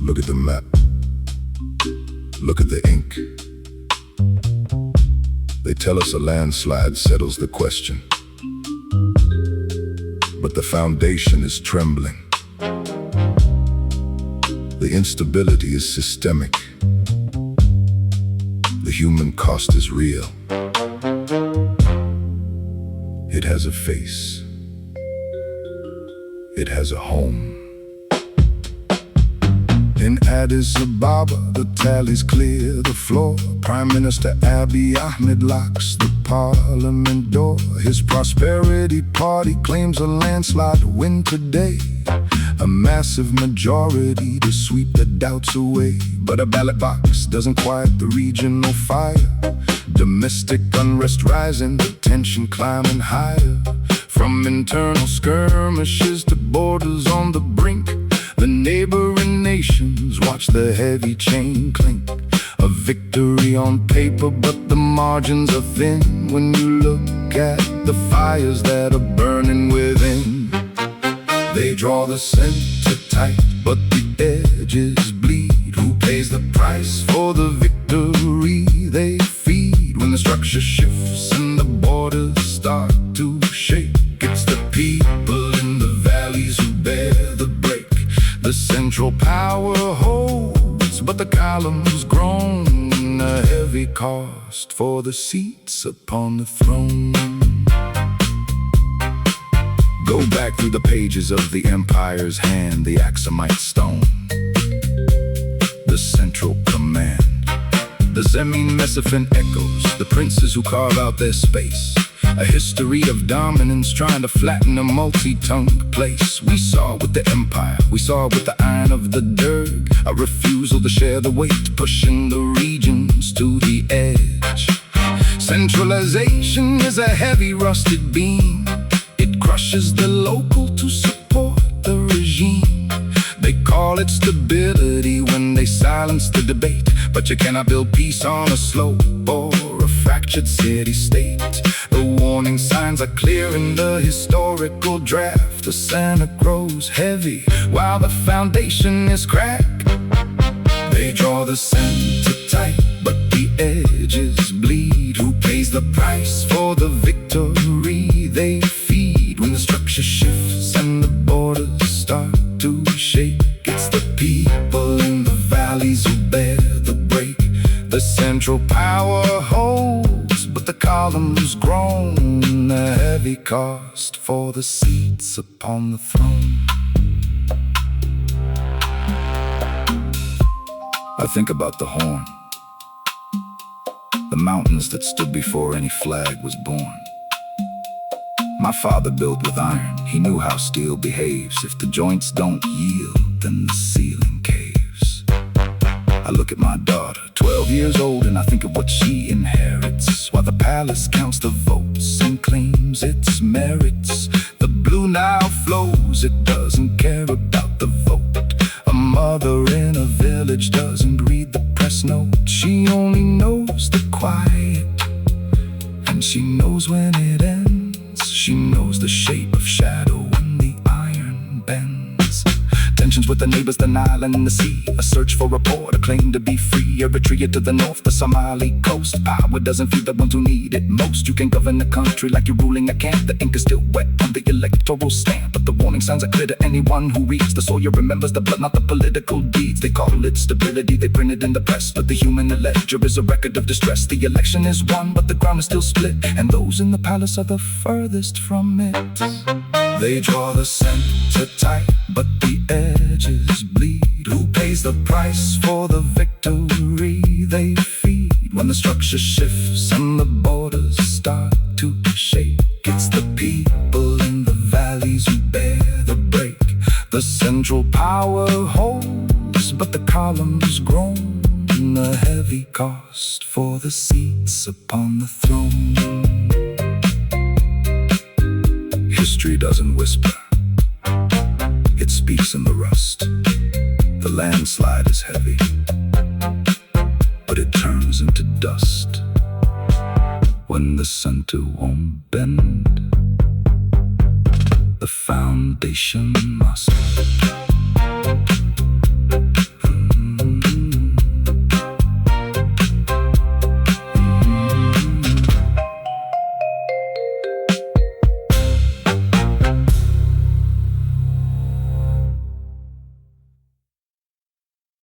Look at the map. Look at the ink. They tell us a landslide settles the question, but the foundation is trembling. The instability is systemic. The human cost is real. It has a face. It has a home. In Addis Ababa, the tallies clear the floor. Prime Minister Abiy Ahmed locks the parliament door. His prosperity party claims a landslide win today. A massive majority to sweep the doubts away. But a ballot box doesn't quiet the regional fire. Domestic unrest rising, the tension climbing higher. From internal skirmishes to borders on the brink, the neighboring nations watch the heavy chain clink. A victory on paper, but the margins are thin when you look at the fires that are burning within. They draw the center tight, but the edges bleed. Who pays the price for the victory they feed? When the structure shifts and the borders start to shake, it's the people in the valleys who bear the break. The central power holds, but the columns groan. A heavy cost for the seats upon the throne. Go back through the pages of the empire's hand, the Axumite stone, the central command. The Zemin Mesophin echoes, the princes who carve out their space. A history of dominance trying to flatten a multi-tongued place. We saw with the empire, we saw with the iron of the Derg, a refusal to share the weight, pushing the regions to the edge. Centralization is a heavy rusted beam. It crushes the local to support the regime. They call it stability when they silence the debate, but you cannot build peace on a slope or a fractured city-state. The warning signs are clear in the historical draft. The center grows heavy while the foundation is cracked. They draw the center tight, but the edges bleed. Who pays the price for the victory they feed? When the structure shifts and the borders start to shake, it's the people in the valleys who bear the break. The central power holds, but the columns groan. A heavy cost for the seats upon the throne. I think about the horn, the mountains that stood before any flag was born. My father built with iron, he knew how steel behaves. If the joints don't yield, then the ceiling caves. I look at my daughter, 12 years old, and I think of what she inherits, while the palace counts the votes and claims its merits. The blue Nile flows, it doesn't care about the vote. A mother in a village doesn't read the press note. She only knows the quiet, and she knows when it ends. She knows the shape of shadow when the iron bends. Tensions with the neighbours, the Nile and the sea. A search for a port, a claim to be free. Eritrea to the north, the Somali coast. Power doesn't feed the ones who need it most. You can govern the country like you're ruling a camp. The ink is still wet on the electoral stamp, but the warning signs are clear to anyone who reads. The soil remembers the blood, not the political deeds. They call it stability, they print it in the press, but the human ledger is a record of distress. The election is won, but the ground is still split, and those in the palace are the furthest from it. They draw the center tight, but the edges bleed. Who pays the price for the victory they feed? When the structure shifts and the borders start to shake, it's the people in the valleys who bear the break. The central power holds, but the columns groan. A heavy cost for the seats upon the throne. History doesn't whisper, it speaks in the rust. The landslide is heavy, but it turns into dust. When the center won't bend, the foundation must.